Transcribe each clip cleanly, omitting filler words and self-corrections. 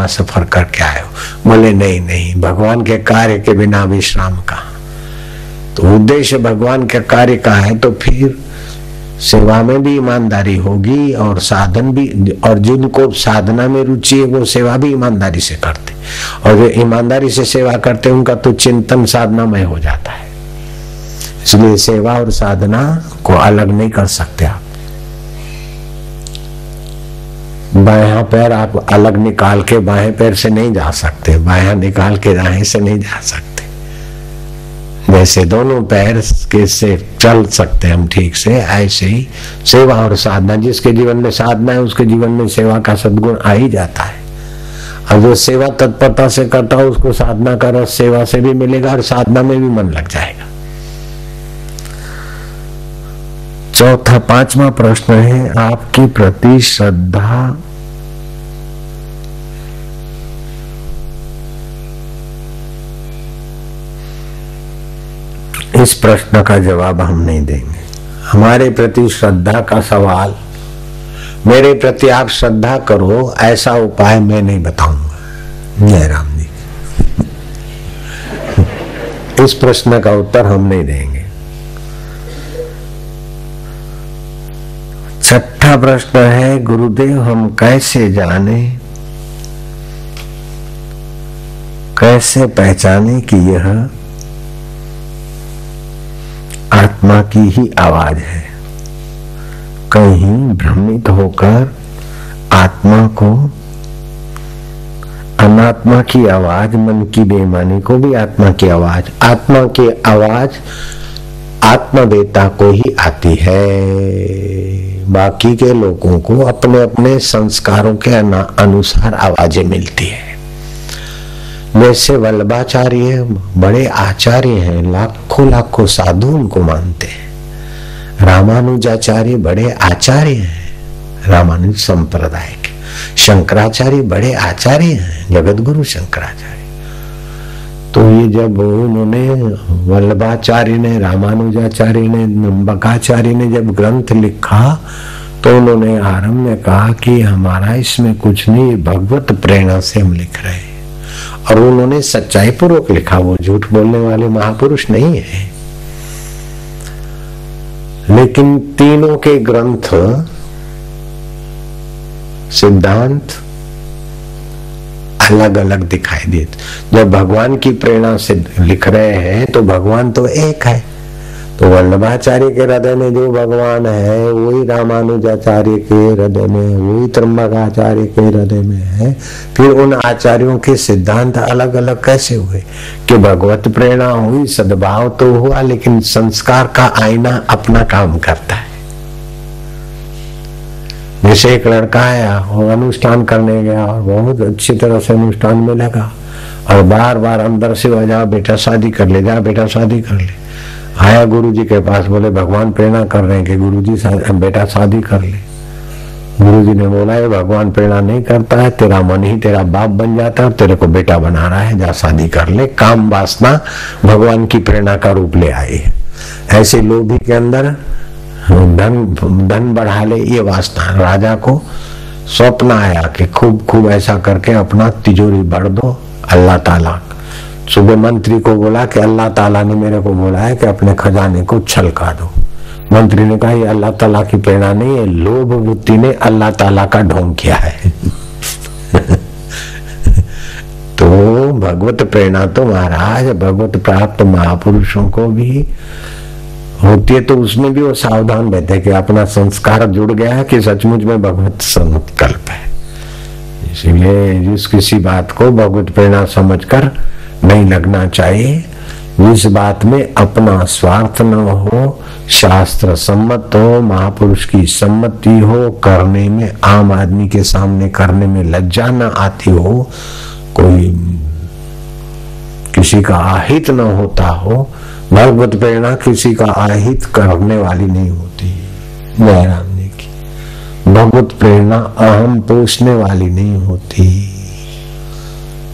सफर करके आए हो। बोले नहीं नहीं, भगवान के कार्य के बिना विश्राम का। तो उद्देश्य भगवान के कार्य का है तो फिर सेवा में भी ईमानदारी होगी और साधन भी, और जिनको साधना में रुचि है वो सेवा भी ईमानदारी से करते, और जो ईमानदारी से सेवा करते उनका तो चिंतन साधनामय हो जाता है। इसलिए सेवा और साधना को अलग नहीं कर सकते आप। बायां पैर आप अलग निकाल के बाएं पैर से नहीं जा सकते, बायां निकाल के दाएं से नहीं जा सकते। जैसे दोनों पैर के से चल सकते हम ठीक से, ऐसे ही सेवा और साधना, जिसके जीवन में साधना है उसके जीवन में सेवा का सद्गुण आ ही जाता है। और जो सेवा तत्परता से करता है उसको साधना का रस सेवा से भी मिलेगा और साधना में भी मन लग जाएगा। चौथा, पांचवा प्रश्न है, आपकी प्रति श्रद्धा इस प्रश्न का जवाब हम नहीं देंगे। हमारे प्रति श्रद्धा का सवाल, मेरे प्रति आप श्रद्धा करो ऐसा उपाय मैं नहीं बताऊंगा। जयराम जी, इस प्रश्न का उत्तर हम नहीं देंगे। छठा प्रश्न है, गुरुदेव हम कैसे जाने, कैसे पहचाने कि यह आत्मा की ही आवाज है। कहीं भ्रमित होकर आत्मा को अनात्मा की आवाज, मन की बेईमानी को भी आत्मा की आवाज, आत्मा की आवाज आत्मवेता को ही आती है। बाकी के लोगों को अपने अपने संस्कारों के अनुसार आवाजें मिलती है। जैसे वल्लभाचार्य बड़े आचार्य हैं, लाखों लाखों साधु उनको मानते हैं। रामानुजाचार्य बड़े आचार्य हैं रामानुज संप्रदाय के। शंकराचार्य बड़े आचार्य हैं, जगत गुरु शंकराचार्य। तो ये जब उन्होंने वल्लभाचार्य ने, रामानुजाचार्य ने, नंबकाचार्य ने जब ग्रंथ लिखा तो उन्होंने आरंभ में कहा कि हमारा इसमें कुछ नहीं, भगवत प्रेरणा से हम लिख रहे हैं। और उन्होंने सच्चाई पूर्वक लिखा, वो झूठ बोलने वाले महापुरुष नहीं है। लेकिन तीनों के ग्रंथ सिद्धांत अलग अलग दिखाई देते। जब भगवान की प्रेरणा से लिख रहे हैं तो भगवान तो एक है। तो वल्लभाचार्य के हृदय में जो भगवान है वही रामानुजाचार्य के हृदय में, वही त्र्यंबकाचार्य के हृदय में है। फिर उन आचार्यों के सिद्धांत अलग अलग कैसे हुए कि भगवत प्रेरणा हुई, सद्भाव तो हुआ, लेकिन संस्कार का आईना अपना काम करता है। जैसे एक लड़का आया, वो अनुष्ठान करने गया और बहुत अच्छी तरह से अनुष्ठान में लगा और बार बार अंदर से वजह, बेटा शादी कर ले, जा बेटा शादी कर ले। आया गुरुजी के पास, बोले भगवान प्रेरणा कर रहे हैं कि गुरुजी बेटा शादी कर ले। गुरुजी ने बोला ये भगवान प्रेरणा नहीं करता है, तेरा मन ही तेरा बाप बन जाता है और तेरे को बेटा बना रहा है, जा शादी कर ले। काम वासना भगवान की प्रेरणा का रूप ले आई है। ऐसे लोभी के अंदर धन बढ़ा ले, ये वासना। राजा को स्वप्न आया कि खूब खूब ऐसा करके अपना तिजोरी भर दो। अल्लाह ताला सुबह मंत्री को बोला कि अल्लाह ताला ने मेरे को बोला है कि अपने खजाने को छलका दो। मंत्री ने कहा ये अल्लाह ताला की प्रेरणा नहीं है, लोभ बुद्धि ने अल्लाह ताला का ढोंग किया है। तो भगवत प्रेरणा तो महाराज भगवत प्राप्त महापुरुषों को भी होती है, तो उसमें भी वो सावधान रहते हैं कि अपना संस्कार जुड़ गया है कि सचमुच में भगवत संकल्प है। इसलिए जिस किसी बात को भगवत प्रेरणा समझकर नहीं लगना चाहिए, जिस बात में अपना स्वार्थ न हो, शास्त्र सम्मत हो, महापुरुष की सम्मति हो, करने में आम आदमी के सामने करने में लज्जा न आती हो, कोई किसी का आहित न होता हो। भगवत प्रेरणा किसी का आहित करने वाली नहीं होती। जयराम जी की भगवत प्रेरणा अहम पोषने वाली नहीं होती।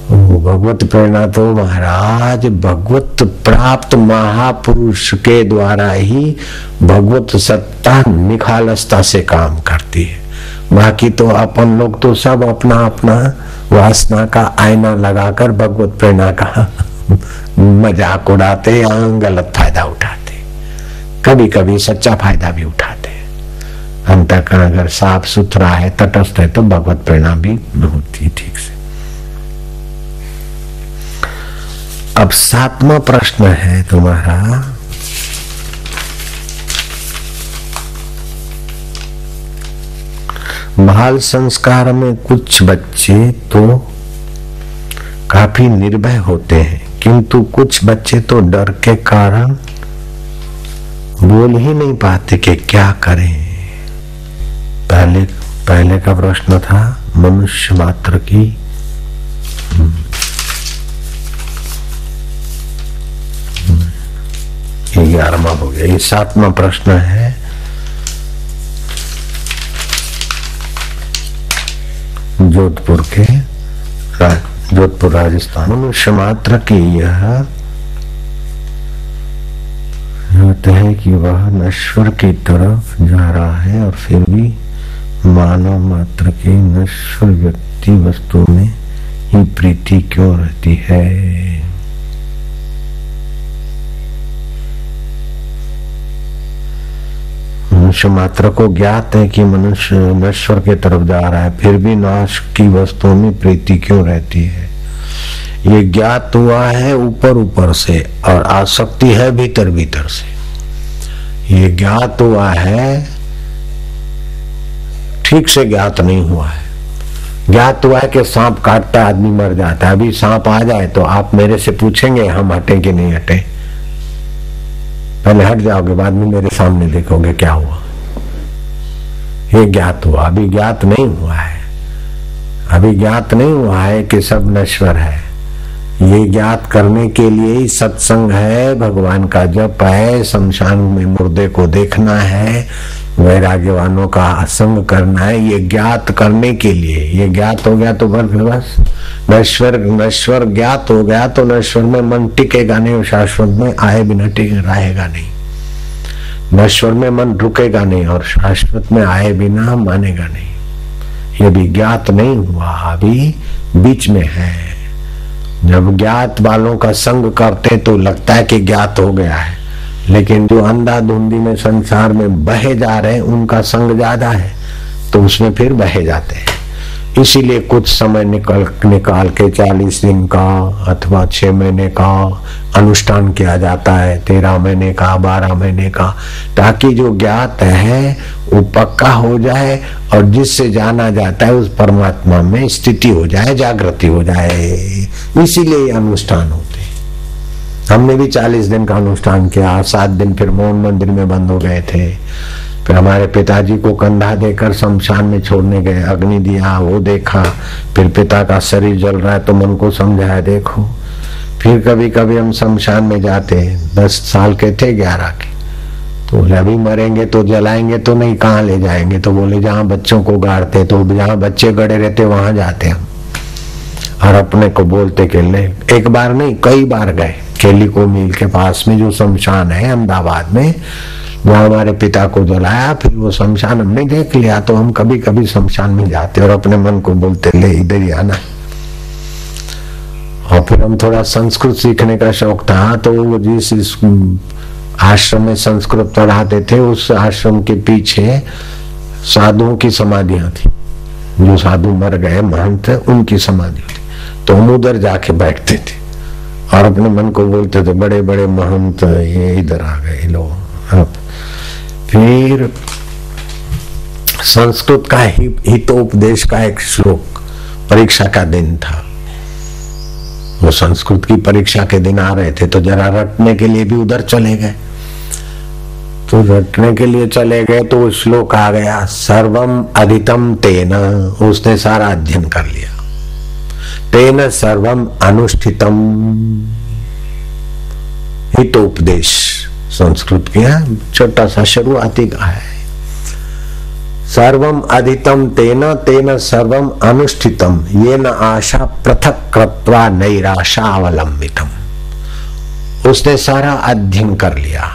भगवत प्रेरणा तो महाराज भगवत प्राप्त महापुरुष के द्वारा ही भगवत सत्ता निखालसता से काम करती है। बाकी तो अपन लोग तो सब अपना अपना वासना का आईना लगाकर भगवत प्रेरणा का मजाक उड़ाते या गलत फायदा उठाते, कभी कभी सच्चा फायदा भी उठाते। अंतःकरण अगर साफ सुथरा है, तटस्थ है, तो भगवत प्रेरणा भी होती ठीक से। अब 7वां प्रश्न है तुम्हारा, बाल संस्कार में कुछ बच्चे तो काफी निर्भय होते हैं, किंतु कुछ बच्चे तो डर के कारण बोल ही नहीं पाते कि क्या करें। पहले का प्रश्न था मनुष्य मात्र की ये 11वां हो गया। ये 7वां प्रश्न है, जोधपुर राजस्थान। मनुष्य मात्र की यह होता है कि वह नश्वर की तरफ जा रहा है और फिर भी मानव मात्र के नश्वर व्यक्ति वस्तु में ही प्रीति क्यों रहती है। मनुष्य मात्र को ज्ञात है कि मनुष्य नश्वर के तरफ जा रहा है, फिर भी नाश की वस्तुओं में प्रीति क्यों रहती है। ये ज्ञात हुआ है ऊपर ऊपर से और आसक्ति है भीतर भीतर से। ये ज्ञात हुआ है, ठीक से ज्ञात नहीं हुआ है। ज्ञात हुआ है कि सांप काटता आदमी मर जाता है। अभी सांप आ जाए तो आप मेरे से पूछेंगे हम हटे कि नहीं हटे, पहले हट जाओगे, बाद में मेरे सामने देखोगे क्या हुआ। ये ज्ञात हुआ, अभी ज्ञात नहीं हुआ है। अभी ज्ञात नहीं हुआ है कि सब नश्वर है। ये ज्ञात करने के लिए ही सत्संग है, भगवान का जप है, शमशान में मुर्दे को देखना है, वैराग्यवानों का असंग करना है। ये ज्ञात करने के लिए, ये ज्ञात हो गया तो बस नश्वर ज्ञात हो गया तो नश्वर में मन टिकेगा नहीं, शाश्वत में आए बिना रहेगा नहीं। नश्वर में मन रुकेगा नहीं और शाश्वत में आए बिना मानेगा नहीं। ये भी ज्ञात नहीं हुआ, अभी बीच में है। जब ज्ञात वालों का संग करते तो लगता है कि ज्ञात हो गया है, लेकिन जो अंधाधुंधी में संसार में बहे जा रहे हैं उनका संग ज्यादा है तो उसमें फिर बहे जाते हैं। इसीलिए कुछ समय निकाल के 40 दिन का अथवा 6 महीने का अनुष्ठान किया जाता है, 13 महीने का, 12 महीने का, ताकि जो ज्ञात है वो पक्का हो जाए और जिससे जाना जाता है उस परमात्मा में स्थिति हो जाए, जागृति हो जाए। इसीलिए ये अनुष्ठान होते हैं। हमने भी 40 दिन का अनुष्ठान किया, 7 दिन फिर मौन मंदिर में बंद हो गए थे। फिर हमारे पिताजी को कंधा देकर शमशान में छोड़ने गए, अग्नि दिया, वो देखा, फिर पिता का शरीर जल रहा है तो मन को समझाया देखो। फिर कभी कभी हम शमशान में जाते, 10 साल के थे, 11 के, तो बोले अभी मरेंगे तो जलाएंगे तो नहीं, कहाँ ले जाएंगे, तो बोले जहाँ बच्चों को गाड़ते, तो जहाँ बच्चे गड़े रहते वहां जाते हम। और अपने को बोलते के ले, एक बार नहीं कई बार गए। केली को मील के पास में जो शमशान है अहमदाबाद में, वहां हमारे पिता को जलाया, फिर वो शमशान हमने देख लिया तो हम कभी कभी शमशान में जाते और अपने मन को बोलते ले इधर ही आना। और फिर हम थोड़ा संस्कृत सीखने का शौक था तो वो जिस आश्रम में संस्कृत पढ़ाते थे उस आश्रम के पीछे साधुओं की समाधियां थी, जो साधु मर गए महंत उनकी समाधि थी, तो हम उधर जाके बैठते थे और अपने मन को बोलते थे बड़े बड़े महंत ये इधर आ गए लोग। फिर संस्कृत का हितोपदेश का एक श्लोक, परीक्षा का दिन था, वो संस्कृत की परीक्षा के दिन आ रहे थे तो जरा रटने के लिए भी उधर चले गए। तो रटने के लिए चले गए तो वो श्लोक आ गया, सर्वम अधितम तेन, उसने सारा अध्ययन कर लिया, तेन सर्वम अनुष्ठितम, हितोपदेश संस्कृत की है, छोटा सा शुरुआती का है। सर्वम अधितम तेन तेन सर्वम अनुष्ठितम, ये न आशा पृथक कृत्वा नैराशा अवलंबितम, उसने सारा अध्ययन कर लिया।